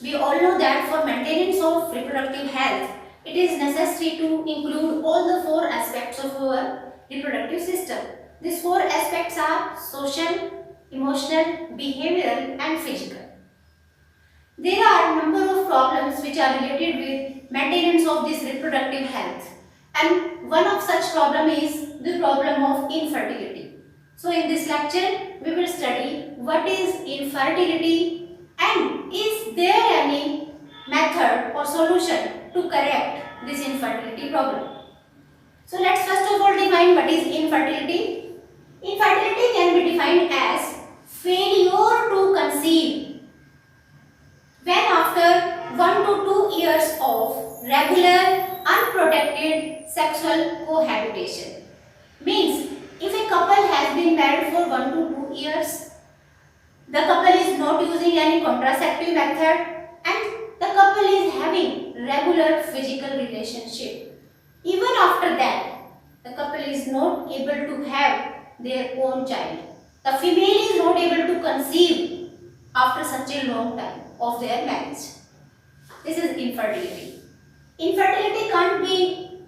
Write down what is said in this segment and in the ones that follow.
We all know that for maintenance of reproductive health, it is necessary to include all the four aspects of our reproductive system. These four aspects are social, emotional, behavioral and physical. There are a number of problems which are related with maintenance of this reproductive health, and one of such problem is the problem of infertility. So in this lecture we will study what is infertility and is there any method or solution to correct this infertility problem. So let's first of all define what is infertility. Infertility can be defined as failure to conceive when after 1 to 2 years of regular unprotected sexual cohabitation. Means if a couple has been married for 1 to 2 years, the couple is not using any contraceptive method and the couple is having regular physical relationship. Even after that, the couple is not able to have their own child. The female is not able to conceive after such a long time of their marriage. This is infertility. Infertility can't be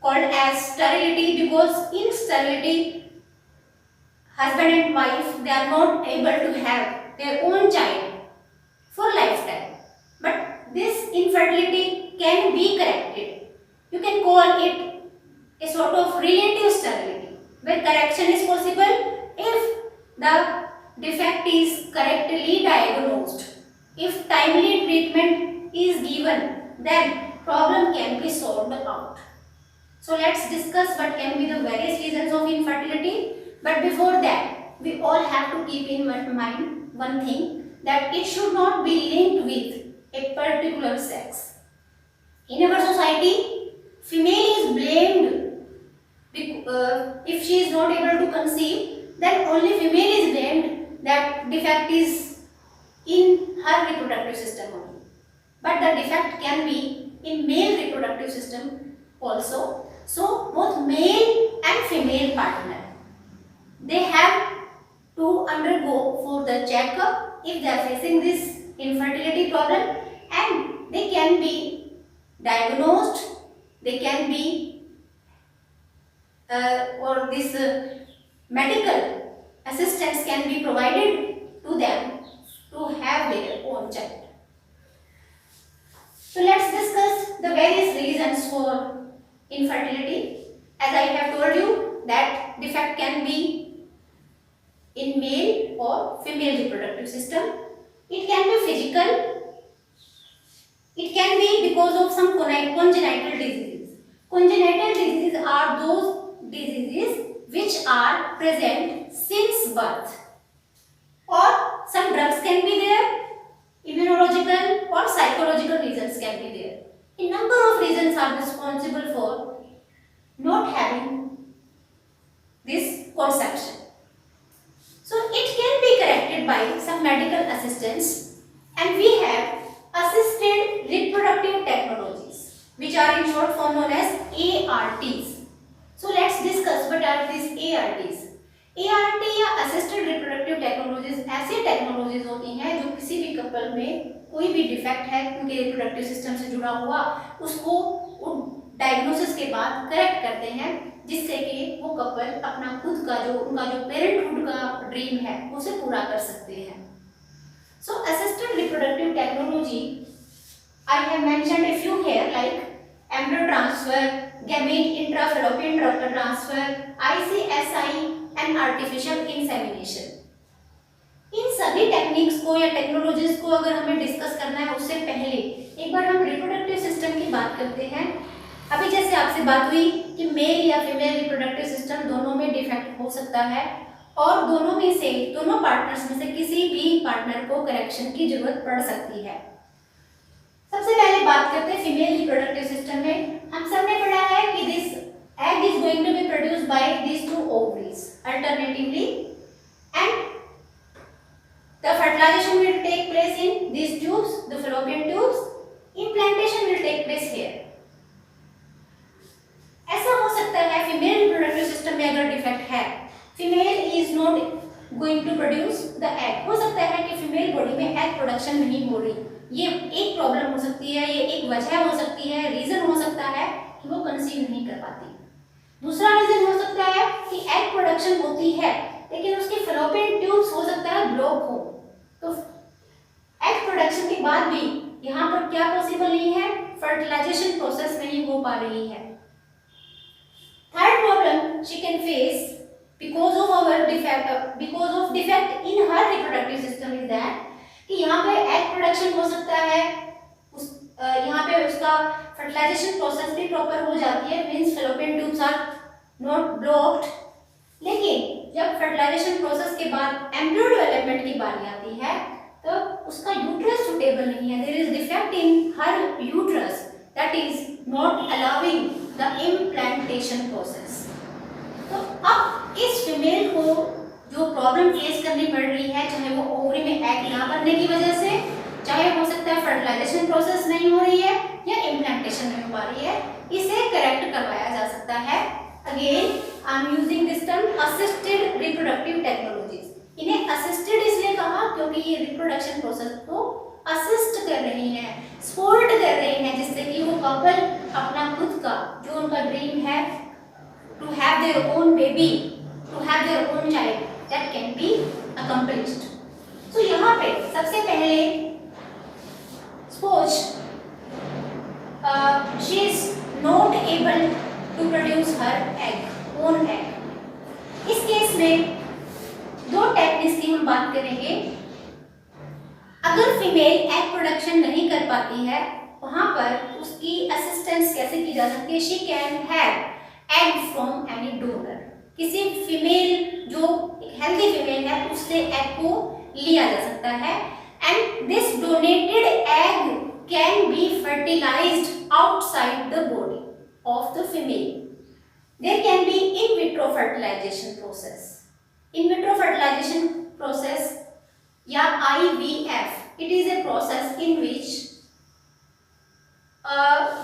called as sterility because in sterility, husband and wife, they are not able to have their own child for lifetime. But this infertility can be corrected. You can call it a sort of relative sterility, where correction is possible if the defect is correctly diagnosed. If timely treatment is given, then problem can be solved out. So let's discuss what can be the various reasons of infertility. But before that, we all have to keep in mind one thing, that it should not be linked with a particular sex. In our society, female is blamed if she is not able to conceive, then only female is blamed that defect is in her reproductive system only. But the defect can be in male reproductive system also. So both male and female partner, they have to undergo for the checkup if they are facing this infertility problem, and they can be diagnosed, they can be medical assistance can be provided to them to have their own child. So let's discuss the various reasons for infertility. As I have told you that defect can be in male or female reproductive system. It can be physical. It can be because of some congenital diseases. Congenital diseases are those diseases which are present since birth, or some drugs can be there, immunological or psychological reasons can be there. A number of reasons are responsible for not having this conception. So it can be corrected by some medical assistance, and we have assisted reproductive technologies, which are in short form known as ARTs. So let's discuss what are these ARTs. ART या assisted reproductive technologies ऐसी technologies होती हैं जो किसी भी couple में कोई भी डिफेक्ट है उनके रिप्रोडक्टिव सिस्टम से जुड़ा हुआ, उसको डायग्नोसिस के बाद करेक्ट करते हैं, जिससे कि वो कपल अपना खुद का जो उनका जो पेरेंटहुड का ड्रीम है उसे पूरा कर सकते हैं. So assisted reproductive technology I have mentioned a few here like embryo transfer, gamete intrafallopian transfer, ICSI and artificial insemination. इन सभी टेक्निक्स को या टेक्नोलॉजीज को अगर हमें डिस्कस करना है उससे पहले एक बार हम रिप्रोडक्टिव सिस्टम की बात करते हैं. अभी जैसे आपसे बात हुई कि मेल या फीमेल रिप्रोडक्टिव सिस्टम दोनों में डिफेक्ट हो सकता है और दोनों पार्टनर्स में से किसी भी पार्टनर को करेक्शन की जरूरत पड़ सकती है. सबसे पहले बात करते हैं फीमेल रिप्रोडक्टिव सिस्टम में. हम सबने पढ़ा है कि this egg is going to be produced by these two ovaries alternatively and the fertilisation will take place in these tubes, the fallopian tubes. Implantation will take place here. ऐसा हो सकता है फीमेल रिप्रोडक्टिव सिस्टम में अगर defect है, female is not going to produce the egg, हो सकता है कि फीमेल बॉडी में एग प्रोडक्शन नहीं हो रही, ये एक प्रॉब्लम हो सकती है, ये एक वजह हो सकती है, रीजन हो सकता है कि वो कंसीव नहीं कर पाती। दूसरा रीजन हो सकता है कि एग प्रोडक्शन होती है लेकिन उसके फैलोपियन ट्यूब्स हो सकता है ब्लॉक हो, तो एग प्रोडक्शन के बाद भी यहाँ पर क्या पॉसिबल नहीं है, फर्टिलाइजेशन प्रोसेस नहीं हो पा रही है। Third problem she can face because of defect in her reproductive system is that कि यहाँ पे एग प्रोडक्शन हो सकता है, यहाँ पे उसका फर्टिलाइजेशन प्रोसेस भी प्रॉपर हो जाती है, means fallopian tubes are not blocked, लेकिन जब फर्टिलाइजेशन प्रोसेस के बाद एम्ब्रियो डेवलपमेंट की बारी आती है तो उसका यूट्रस सुटेबल नहीं है, there is defect in her uterus that is not allowing the implantation process. तो अब इस फीमेल को जो प्रॉब्लम फेस करनी पड़ रही है, चाहे वो ओवरी में एग ना बनने की वजह से, चाहे हो सकता है फर्टिलाइजेशन प्रोसेस नहीं हो रही है या इम्प्लांटेशन नहीं हो पा रही है, इसे करेक्ट करवाया जा सकता है। Again I am using this term assisted reproductive technologies. इन्हें असिस्टेड इसलिए कहा क्योंकि ये रिप्रोडक्शन प्रोसेस को असिस्ट कर रही हैं, सपोर्ट कर रही हैं, जिससे कि वो कपल अपना खुद का जो उनका ड्रीम है to have their own baby, to have their own child, that can be accomplished. So यहाँ पे सबसे पहले suppose she is not able to produce her own egg. इस केस में दो टेक्निक्स की हम बात करेंगे। अगर फीमेल एग प्रोडक्शन नहीं कर पाती है, वहां पर उसकी असिस्टेंस कैसे की जा सकती है, she can have egg from any donor. किसी फीमेल जो हेल्दी फीमेल है उससे एग को लिया जा सकता है and this donated egg can be fertilised outside the body of the female. There can be in vitro fertilisation process. In vitro fertilisation process या IVF, it is a process in which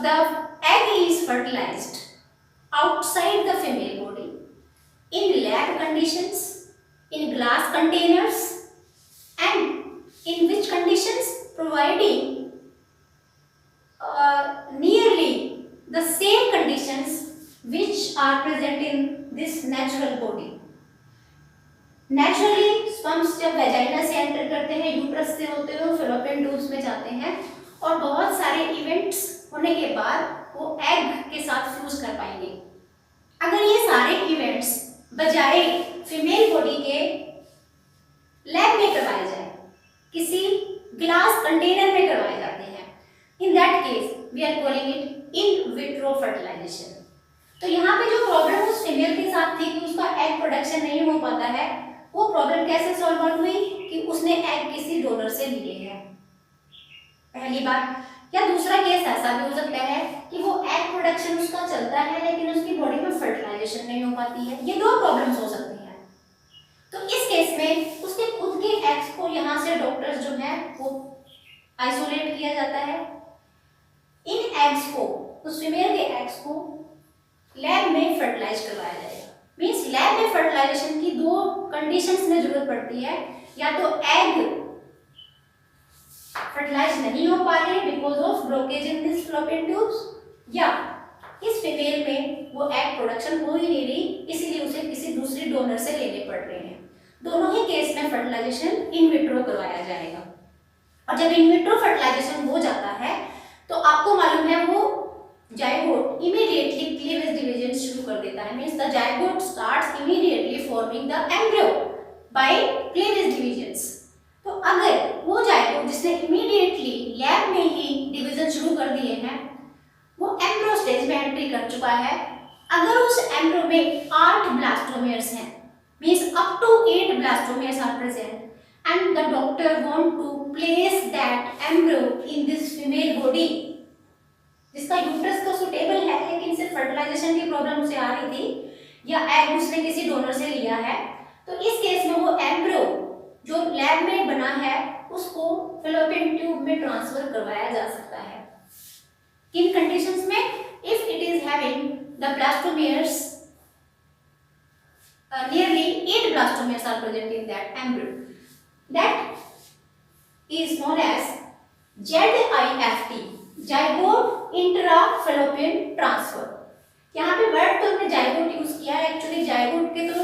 the egg is fertilized outside the female body in lab conditions, in glass containers, and in which conditions, providing nearly the same conditions which are present in this natural body. Naturally sperms जब vagina से enter करते हैं, uterus से होते हुए fallopian tubes में जाते हैं और बहुत सारे इवेंट्स होने के बाद वो एग के साथ फ्यूज कर पाएंगे। अगर ये सारे इवेंट्स बजाय फीमेल बॉडी के लैब में करवाए जाए, किसी ग्लास कंटेनर में करवाए जाते हैं, in that case we are calling it in vitro fertilisation. तो यहाँ पे जो प्रॉब्लम उस फीमेल के साथ थी कि उसका एग प्रोडक्शन नहीं हो पाता है, वो प्रॉब्लम कैसे सॉल्व आउट हुई कि उसने एग किसी डोनर से लिए हैं, पहली बात। या दूसरा केस ऐसा भी हो सकता है कि वो एग प्रोडक्शन उसका चलता है लेकिन उसकी बॉडी में फर्टिलाइजेशन नहीं हो पाती है। ये दो प्रॉब्लम्स हो सकती हैं। तो इस केस में उसके खुद के एग्स को यहाँ से डॉक्टर्स जो है वो आइसोलेट किया जाता है। इन एग्स को, उस फीमेल के एग्स को लैब में फर्टिलाइज करवाया जाएगा। मींस लैब में फर्टिलाइजेशन की दो कंडीशंस में जरूरत पड़ती है, या तो एग फर्टिलाइज नहीं हो पा रहे because of blockage in this fallopian tubes, या इस फीमेल में वो एग प्रोडक्शन हो ही नहीं रही, इसीलिए उसे किसी दूसरी डोनर से लेने पड़ रहे हैं। दोनों ही केस में फर्टिलाइजेशन इन विट्रो करवाया जाएगा। और जब इन विट्रो फर्टिलाइजेशन हो जाता है तो आपको मालूम है वो जाइगोट इमीडिएटली क्लीवेज डिवीजन शुरू कर देता है। Means the zygote starts immediately forming the embryo bye cleavage divisions. तो अगर वो जाइगोट जिसने इमीडिएटली लैब में ही डिवीजन शुरू कर दिए हैं, वो एम्ब्रियो स्टेज में एंट्री कर चुका है, अगर उस एम्ब्रियो में 8 ब्लास्टोमेयर्स हैं, means up to 8 blastomeres are present and the doctor want to place that embryo in this female body, जिसका यूट्रस तो सुटेबल है लेकिन सिर्फ फर्टिलाइजेशन की प्रॉब्लम उसे आ रही थी, या एग उसने किसी डोनर से लिया है, तो इस केस में वो एम्ब्रियो जो लैब में बना है उसको फैलोपियन ट्यूब में ट्रांसफर करवाया जा सकता है। किन कंडीशंस में? If it is having the blastomeres, nearly 8 blastomeres are present in that embryo, that is known as ZIFT, zygote intrafallopian transfer. यहाँ पे वर्ड तो हमने जाइगोट यूज किया है, एक्चुअली जाइगोट के तो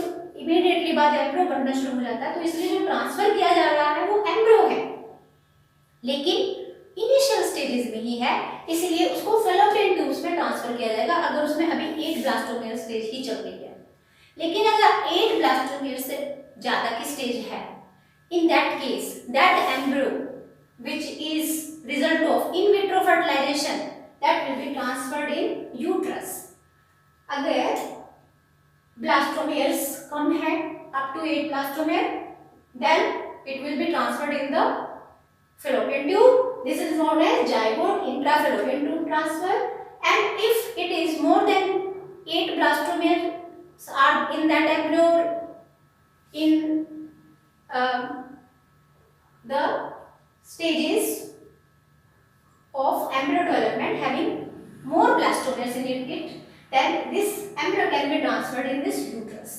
इमीडिएटली बाद एम्ब्रियो बनना शुरू हो जाता है, तो इसलिए जो ट्रांसफर किया जा रहा है वो एम्ब्रियो है, लेकिन इनिशियल स्टेजेस में ही है, इसलिए उसको फैलोपियन ट्यूब्स में ट्रांसफर किया जाएगा अगर उसमें अभी 8 ब्लास्टोमेयर स्टेज ही चल रही है। लेकिन अगर 8 ब्लास्टोमेयर से ज्यादा की स्टेज है, इन that case that embryo which is result of in vitro fertilization that will be transferred in uterus। अगर blastomeres कम है up to 8 blastomere, then it will be transferred in the fallopian tube। This is known as zygote intrafallopian tube transfer। And if it is more than 8 blastomeres are in that embryo in the stages of embryo development having more blastomeres in it, then this embryo can be transferred in this uterus।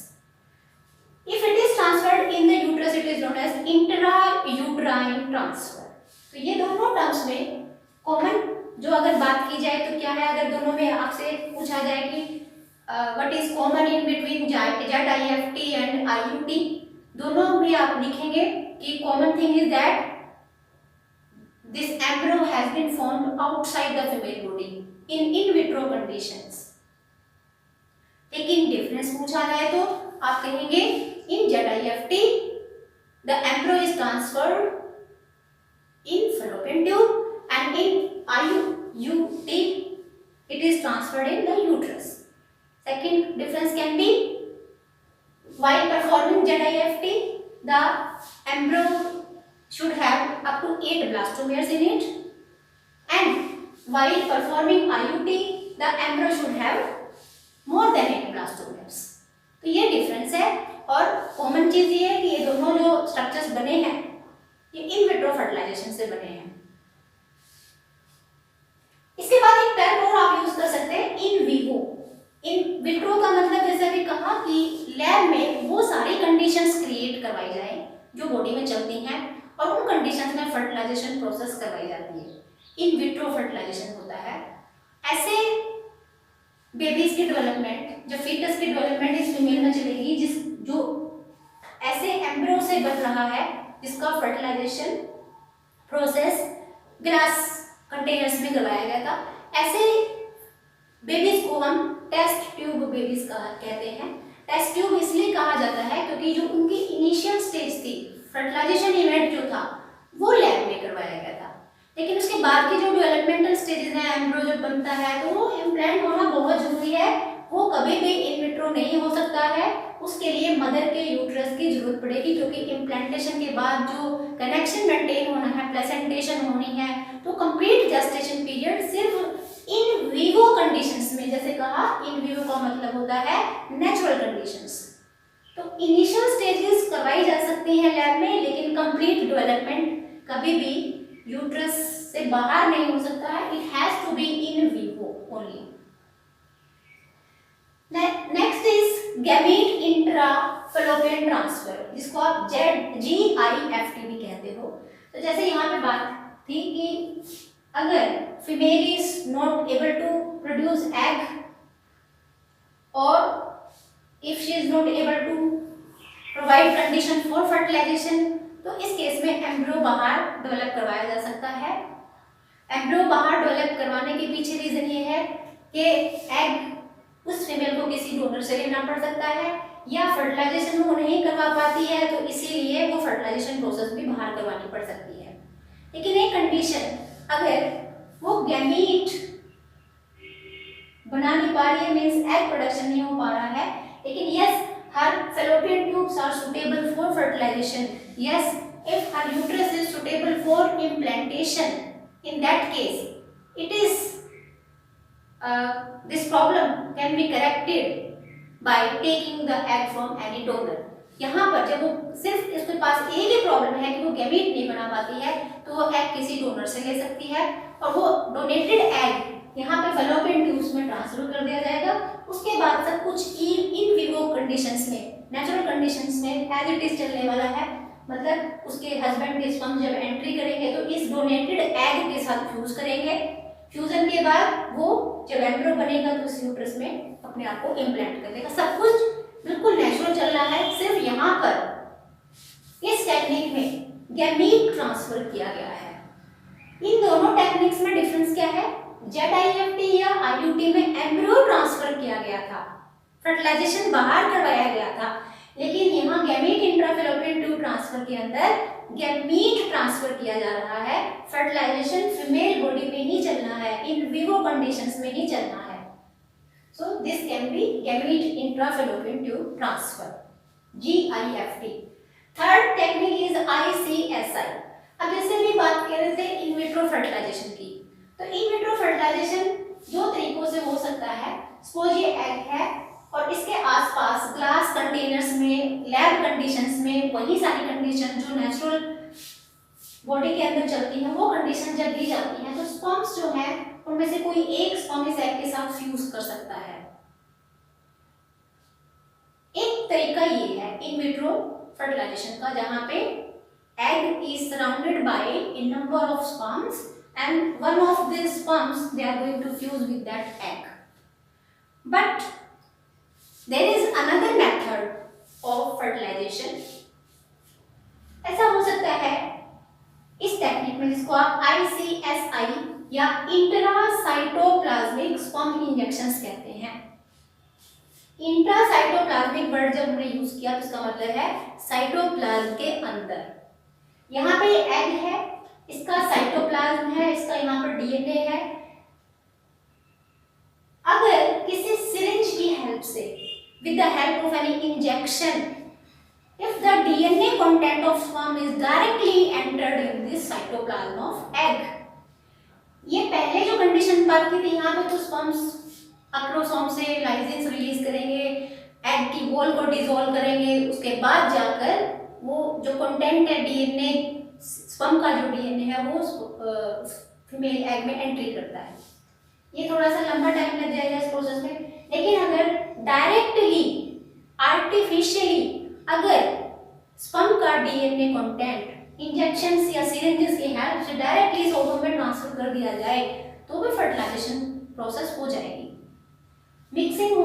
If it is transferred in the uterus, it is known as intrauterine transfer। तो ये दोनों terms में common जो अगर बात की जाए तो क्या है, अगर दोनों में आपसे पूछा जाए कि what is common in between ZIFT and IUT, दोनों में आप लिखेंगे कि common thing is that this embryo has been formed outside the female body in vitro conditions। लेकिन डिफरेंस पूछा जाए तो आप कहेंगे in ZIFT the embryo is transferred in fallopian tube and in IUT it is transferred in the uterus। Second difference can be while performing ZIFT the embryo should have up to 8 blastomeres in it, and while performing IUT the embryo should have more than 8 blastomeres। तो ये difference है, और common चीज ये है कि ये दोनों जो स्ट्रक्चर्स बने हैं ये इन विट्रो फर्टिलाइजेशन से बने हैं। इसके बाद एक टर्म और आप यूज कर सकते हैं, इन विवो। इन विट्रो का मतलब जैसे अभी कहा कि लैब में वो सारी कंडीशंस क्रिएट करवाई जाए जो बॉडी में चलती हैं, और उन कंडीशंस में फर्टिलाइजेशन प्रोसेस करवाई जाती है। इन विट्रो फर्टिलाइजेशन होता है। ऐसे बेबीज की डेवलपमेंट, जो फीटस की डेवलपमेंट इस फीमेल में चलेगी जो ऐसे एम्ब्रियो से बन रहा है जिसका फर्टिलाइजेशन प्रोसेस ग्लास कंटेनर्स में करवाया गया था। ऐसे बेबीज को हम टेस्ट ट्यूब बेबीज कहते हैं। टेस्ट ट्यूब इसलिए कहा जाता है क्योंकि जो उनकी इनिशियल स्टेज थी, फर्टिलाइजेशन इवेंट जो था वो लैब में करवाया गया था, लेकिन उसके बाद की जो डेवलपमेंटल स्टेजेस हैं, एम्ब्रियो जब बनता है तो वो इम्प्लांट होना बहुत जरूरी है। वो कभी भी इन विट्रो नहीं हो सकता है, उसके लिए मदर के यूट्रस की जरूरत पड़ेगी, क्योंकि इम्प्लांटेशन के बाद जो कनेक्शन मेंटेन होना है, प्लेसेंटेशन होनी है, तो कंप्लीट जेस्टेशन पीरियड सिर्फ इन विवो कंडीशंस में, जैसे कहा इन विवो का मतलब होता है नेचुरल कंडीशंस। तो इनिशियल स्टेजेस करवाई जा सकती हैं लैब में, लेकिन कंप्लीट डेवलपमेंट कभी भी यूट्रस से बाहर नहीं हो सकता है। It has to be in vivo only. Next is gamete intrafallopian transfer, जिसको आप GIFT भी कहते हो। तो जैसे यहाँ पे बात थी कि अगर female is not able to produce egg, और if she is not able to provide condition for fertilization, तो इस केस में एम्ब्रियो बाहर डेवलप करवाया जा सकता है। एम्ब्रियो बाहर डेवलप करवाने के पीछे रीजन ये है कि एग उस फीमेल को किसी डोनर से लेना पड़ सकता है, या फर्टिलाइजेशन वो नहीं करवा पाती है तो इसीलिए वो फर्टिलाइजेशन प्रोसेस भी बाहर करवानी पड़ सकती है। लेकिन एक कंडीशन, अगर वो गैमीट बना नहीं पा रही है, मीन्स एग प्रोडक्शन नहीं हो पा रहा है, लेकिन yes, her fallopian tubes are suitable for fertilization. Yes, if her uterus is suitable for implantation, in that case, it is this problem can be corrected by taking the egg from any donor। यहाँ पर जब वो सिर्फ इसके पास एक ही problem है कि वो गैमीट नहीं बना पाती है, तो वो एग किसी डोनर से ले सकती है, और वो डोनेटेड एग यहाँ पे फैलोपियन ट्यूब्स में ट्रांसफर कर दिया जाएगा। उसके बाद सब कुछ इन विवो कंडीशंस में, नेचुरल कंडीशंस में एज इट इज चलने वाला है। मतलब उसके हस्बैंड के स्पर्म जब एंट्री करेंगे तो इस डोनेटेड एग के साथ फ्यूज करेंगे। फ्यूजन के बाद वो जब एम्ब्रियो बनेगा तो उस यूट्रस में अपने आप को इम्प्लांट कर देगा। सब कुछ बिल्कुल नेचुरल चल रहा है, सिर्फ यहाँ पर इस टेक्निक में गैमीट ट्रांसफर किया गया है। इन दोनों टेक्निक्स में डिफरेंस क्या है? ZIFT या IUT में एम्ब्रियो ट्रांसफर किया गया था, फर्टिलाइजेशन बाहर करवाया गया था, लेकिन यहाँ गैमीट इंट्राफैलोपियन ट्यूब ट्रांसफर के अंदर गैमीट ट्रांसफर किया जा रहा है। फर्टिलाइजेशन फीमेल बॉडी में ही चलना है, इन विवो कंडीशंस में ही चलना है। So this can be gamete intrafallopian tube transfer, GIFT। Third technique is ICSI। अब जैसे भी बात कर रहे थे इन विट्रो फर्टिलाइजेशन की, तो इन विट्रो फर्टिलाइजेशन दो तरीकों से हो सकता है। सपोज ये एग है और इसके आसपास ग्लास कंटेनर्स में, लैब कंडीशंस में वही सारी कंडीशन जो नेचुरल बॉडी के अंदर चलती है, वो कंडीशन जब दी जाती है तो स्पर्म्स जो है उनमें से कोई एक स्पर्म इस एग के साथ फ्यूज कर सकता है। एक तरीका ये है इन विट्रो फर्टिलाइजेशन का, जहां पे egg is surrounded by a number of sperms and one of these sperms they are going to fuse with that egg. But there is another method of fertilization. ऐसा हो सकता है इस टेक्निक में जिसको आप ICSI या इंट्रासाइटोप्लाज्मिक स्पर्म इंजेक्शंस कहते हैं। इंट्रासाइटोप्लाज्मिक वर्ड जब हमने यूज किया तो इसका मतलब है साइटोप्लाज्म के अंदर। यहाँ पे एग है, इसका साइटोप्लाज्म है, इसका यहाँ पर DNA है। अगर किसी सिरिंज की हेल्प से, with the help of any injection, if the DNA content of sperm is directly entered in this cytoplasm of egg, ये पहले जो कंडीशन बात की थी, यहाँ पे तो स्पर्म्स अक्रोसोम से लाइसिन्स रिलीज करेंगे, एग की वॉल को डिसॉल्व करेंगे, उसके बाद जाकर वो जो कंटेंट है DNA, स्पर्म का जो DNA है वो फीमेल एग में एंट्री करता है। ये थोड़ा सा लंबा टाइम लग जाएगा इस प्रोसेस में, लेकिन अगर डायरेक्टली आर्टिफिशियली अगर स्पर्म का DNA कंटेंट इंजेक्शन या सिरिंजेस की हेल्प से डायरेक्टली इस ओवम में ट्रांसफर कर दिया जाए तो भी फर्टिलाइजेशन प्रोसेस हो जाएगी। मिक्सिंग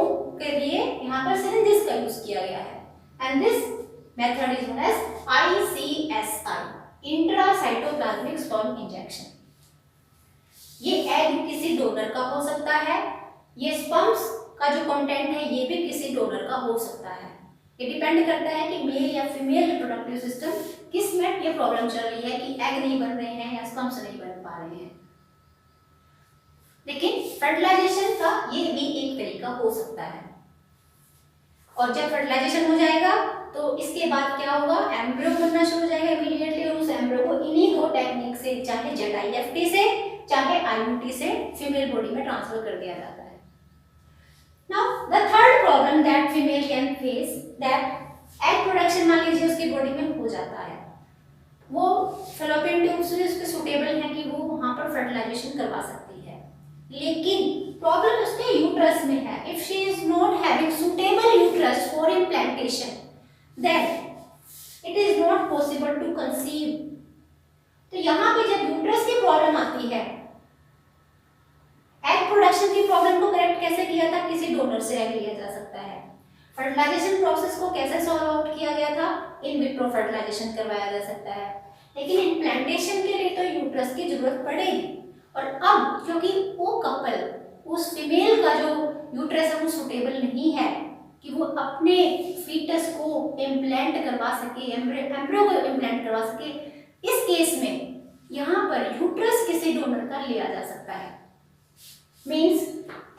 के लिए यहाँ पर सिरिंजेस का यूज किया गया है and this method is known as ICSI, intracytoplasmic sperm injection. ये एग किसी डोनर का हो सकता है, ये स्पर्म्स का जो कंटेंट है ये भी किसी डोनर का हो सकता है। ये डिपेंड करता है कि मेल या फीमेल रिप्रोडक्टिव सिस्टम किस में ये प्रॉब्लम चल रही है कि एग नहीं बन रहे हैं या स्पर्म्स नहीं बन पा रहे हैं। लेकिन फर्टिलाइजेशन का ये भी एक तरीका हो सकता है। और जब फर्टिलाइजेशन हो जाएगा तो इसके बाद क्या होगा, एम्ब्रियो बनना शुरू हो जाएगा इमीडिएटली, और उस एम्ब्रियो को इन्हीं दो टेक्निक से, चाहे ZIFT से चाहे IUT से फीमेल बॉडी में ट्रांसफर कर दिया जाता है। Now the third problem that female can face, that egg production मान लीजिए उसकी बॉडी में हो जाता है, वो फैलोपियन ट्यूब से उसके सुटेबल है कि वो वहां पर फर्टिलाइजेशन करवा सकती है, लेकिन प्रॉब्लम उसके यूट्रस में है। If she is not having suitable uterus for implantation then it is not possible to conceive। तो यहाँ पे जब यूट्रस की प्रॉब्लम आती है, एग प्रोडक्शन की प्रॉब्लम को करेक्ट कैसे किया था, किसी डोनर से एग लिया जा सकता है। फर्टिलाइजेशन प्रोसेस को कैसे सॉल्व आउट किया गया था, इन विट्रो फर्टिलाइजेशन करवाया जा सकता है, लेकिन इम्प्लांटेशन के लिए तो यूट्रस की जरूरत पड़ेगी। और अब क्योंकि वो कपल, उस फीमेल का जो यूट्रस है वो सुटेबल नहीं है कि वो अपने फीटस को इम्प्लांट करवा सके, एम्ब्रियो को इम्प्लांट करवा सके, इस केस में यहाँ पर यूट्रस किसी डोनर का लिया जा सकता है। मींस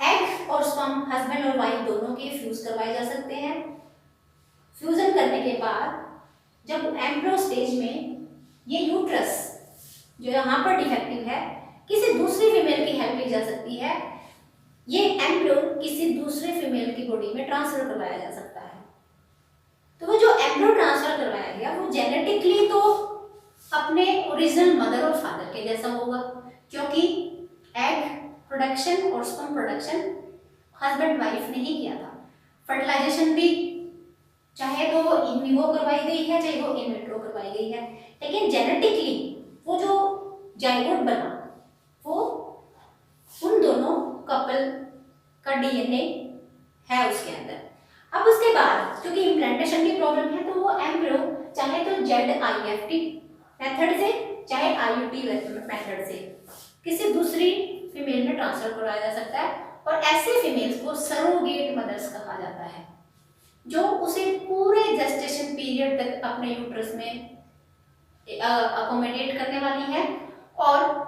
एग और स्पर्म हस्बैंड और वाइफ दोनों के फ्यूज करवाए जा सकते हैं। फ्यूजन करने के बाद जब एम्ब्रियो स्टेज में ये यूट्रस जो यहाँ पर डिफेक्टिव है, किसी दूसरी फीमेल की हेल्प ली जा सकती है, ये एम्ब्रियो किसी दूसरे फीमेल की बॉडी में ट्रांसफर करवाया जा सकता है। तो वो जो एम्ब्रियो ट्रांसफर करवाया गया वो जेनेटिकली तो अपने ओरिजिनल मदर और फादर के जैसा होगा, क्योंकि एग प्रोडक्शन और स्पर्म प्रोडक्शन हस्बैंड वाइफ ने ही किया था। फर्टिलाइजेशन भी चाहे तो वो इन विवो करवाई गई है, चाहे वो इन विट्रो करवाई गई है, लेकिन जेनेटिकली वो जो जाइगोट बना, वो उन दोनों कपल का डीएनए है उसके अंदर। अब उसके बाद क्योंकि इम्प्लांटेशन की प्रॉब्लम है तो वो एम्ब्रियो चाहे तो ZIFT मेथड से चाहे IUT मेथड से किसी दूसरी फीमेल में ट्रांसफर करवाया जा सकता है, और ऐसे फीमेल्स को सरोगेट मदर्स कहा जाता है, जो उसे पूरे जेस्टेशन पीरियड तक अपने यूट्रस में अकोमोडेट करने वाली है। और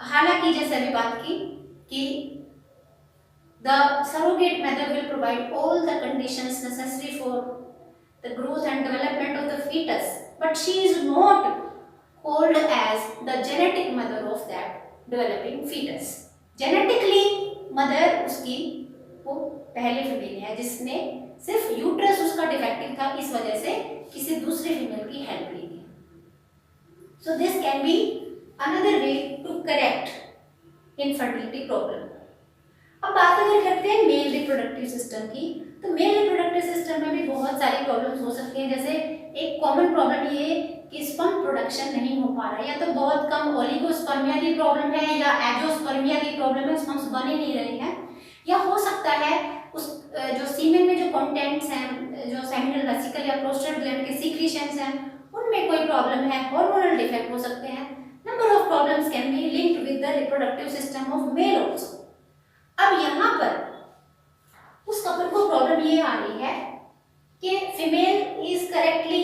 हालांकि जैसे अभी बात की कि the surrogate mother will provide all the conditions necessary for the growth and development of the fetus, but she is not called as the genetic mother of that developing fetus. Genetically mother उसकी वो पहले female है जिसने सिर्फ uterus उसका defective था, इस वजह से किसी दूसरे फीमेल की हेल्प ली थी। So this can be another way to correct infertility problem. अब बात अगर करते हैं मेल रिप्रोडक्टिव सिस्टम की, तो मेल रिप्रोडक्टिव सिस्टम में भी बहुत सारी प्रॉब्लम्स हो सकती हैं। जैसे एक कॉमन प्रॉब्लम ये कि स्पर्म प्रोडक्शन नहीं हो पा रहा है, या तो बहुत कम ओलिगोस्पर्मिया की प्रॉब्लम है या एजोस्पर्मिया की प्रॉब्लम है, स्पर्म्स बन ही नहीं रहे हैं, या हो सकता है उस जो सीमेन में जो कंटेंट्स हैं, जो सेमिनल वेसिकल या प्रोस्टेट ग्लैंड के सीक्रेशंस हैं, उनमें कोई प्रॉब्लम है, हार्मोनल डिफेक्ट हो सकते हैं। Number of problems can be linked with the reproductive system of male also. अब यहाँ पर उस कपल को प्रॉब्लम ये आ रही है कि female is correctly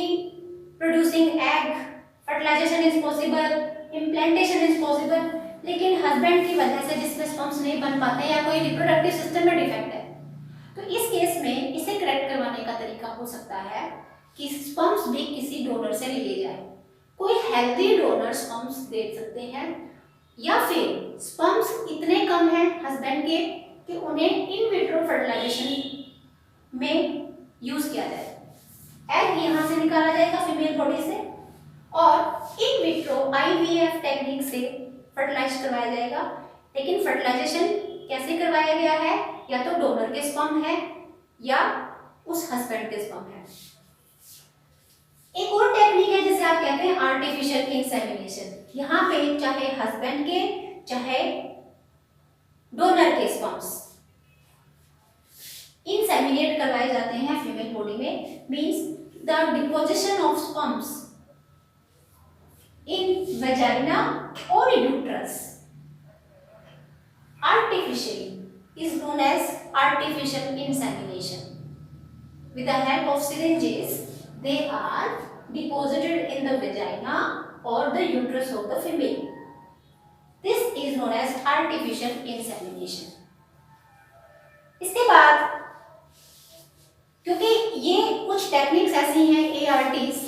producing egg, fertilisation is possible, implantation is possible, लेकिन हस्बैंड की वजह से जिसमें स्पर्म्स नहीं बन पाते या कोई रिप्रोडक्टिव सिस्टम में डिफेक्ट है, तो इस केस में इसे करेक्ट करवाने का तरीका हो सकता है कि स्पर्म्स भी किसी डोनर से लिए जाए। कोई हेल्दी डोनर स्पर्म्स दे सकते हैं, या फिर स्पर्म्स इतने कम हैं हस्बैंड के कि उन्हें इन विट्रो फर्टिलाइजेशन में यूज किया जाए। एग यहाँ से निकाला जाएगा फीमेल बॉडी से, और इन विट्रो IVF टेक्निक से फर्टिलाइज करवाया जाएगा। लेकिन फर्टिलाइजेशन कैसे करवाया गया है, या तो डोनर के स्पर्म है या उस हस्बैंड के स्पर्म है। एक और टेक्निक है जिसे आप कहते हैं आर्टिफिशियल इंसेमिनेशन। यहाँ पे चाहे हस्बैंड के चाहे डोनर के स्पर्म्स इंसेमिनेट करवाए जाते हैं फीमेल बॉडी में, means the deposition of sperms in vagina और uterus artificially is known as artificial insemination. With the help of syringes, they are deposited in the vagina or the uterus of the female. This is known as artificial insemination. इसके बाद क्योंकि ये कुछ techniques ऐसी हैं ARTs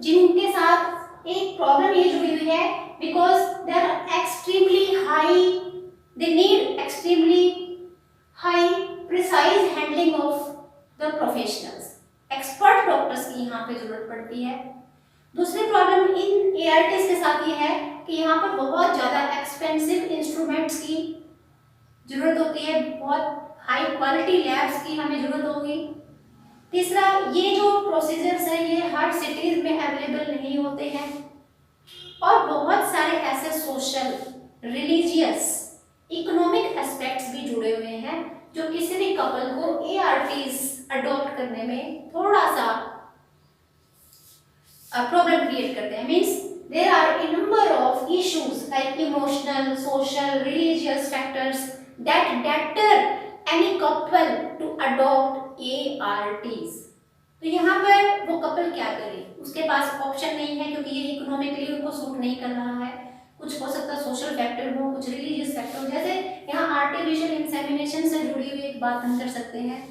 जिनके साथ एक प्रॉब्लम ये जुड़ी हुई है, because they are extremely high, they need extremely high precise handling of the professionals. Expert doctors की यहाँ पे जरूरत पड़ती है। दूसरी प्रॉब्लम इन ARTs के साथ ये है कि यहाँ पर बहुत ज़्यादा एक्सपेंसिव इंस्ट्रूमेंट्स की जरूरत होती है, बहुत हाई क्वालिटी लैब्स की हमें जरूरत होगी। तीसरा, ये जो प्रोसीजर्स हैं ये हर सिटीज में अवेलेबल नहीं होते हैं, और बहुत सारे ऐसे सोशल, रिलीजियस, इकोनॉमिक एस्पेक्ट्स भी जुड़े हुए हैं जो किसी भी कपल को ARTs अडॉप्ट करने में थोड़ा सा प्रॉब्लम क्रिएट करते हैं। Means there are a number of issues like emotional, social, religious factors that deter any couple to adopt ARTs। तो यहाँ पर वो कपल क्या करे, उसके पास ऑप्शन नहीं है क्योंकि ये इकोनॉमिकली उनको सूट नहीं कर रहा है। कुछ हो सकता है सोशल फैक्टर हो, कुछ रिलीजियस फैक्टर हो। जैसे यहाँ आर्टिफिशियल इंसेमिनेशन से जुड़ी हुई एक बात हम कर सकते हैं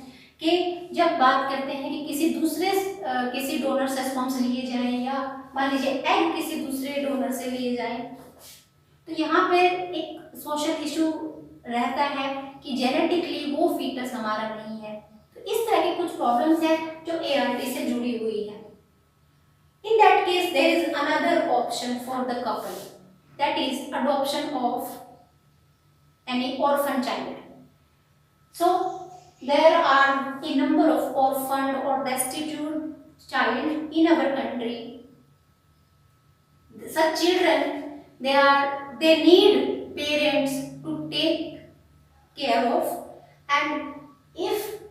कि जब बात करते हैं कि किसी डोनर से स्पर्म्स लिए जाएं, या मान लीजिए एग किसी दूसरे डोनर से लिए जाएं, तो यहाँ पर एक सोशल इशू रहता है कि जेनेटिकली वो फीटस हमारा नहीं है। तो इस तरह की कुछ प्रॉब्लम्स हैं जो ART से जुड़ी हुई है। In that case, there is another option for the couple, that is adoption of any orphan child. So there are a number of orphaned or destitute child in our country. Such children they need parents to take care of, and if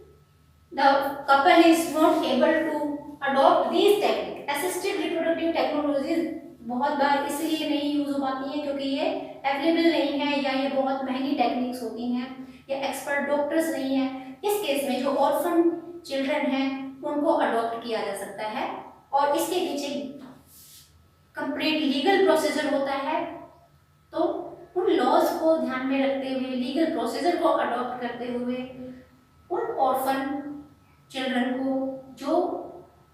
the couple is not able to adopt these technique, assisted reproductive technologies बहुत बार इसलिए नहीं use हो पाती हैं क्योंकि ये available नहीं है, या ये बहुत महंगी टेक्निक्स होती हैं, या एक्सपर्ट डॉक्टर्स नहीं है। इस केस में जो ऑर्फन चिल्ड्रन हैं उनको अडॉप्ट किया जा सकता है, और इसके पीछे कंप्लीट लीगल प्रोसीजर होता है। तो उन लॉज को ध्यान में रखते हुए, लीगल प्रोसीजर को अडॉप्ट करते हुए, उन ऑर्फन चिल्ड्रन को जो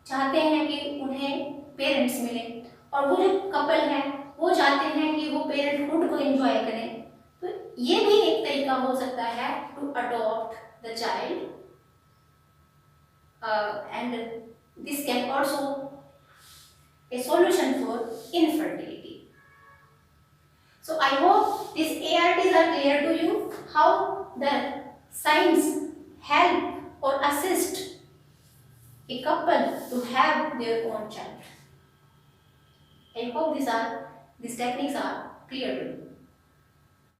चाहते हैं कि उन्हें पेरेंट्स मिले, और वो जो कपल है वो चाहते हैं कि वो पेरेंटहुड को एंजॉय करें, तो ये भी एक तरीका हो सकता है to adopt the child, and this can also a solution for infertility. So I hope these ARTs are clear to you, how the science help or assist a couple to have their own child. I hope these techniques are clear to you.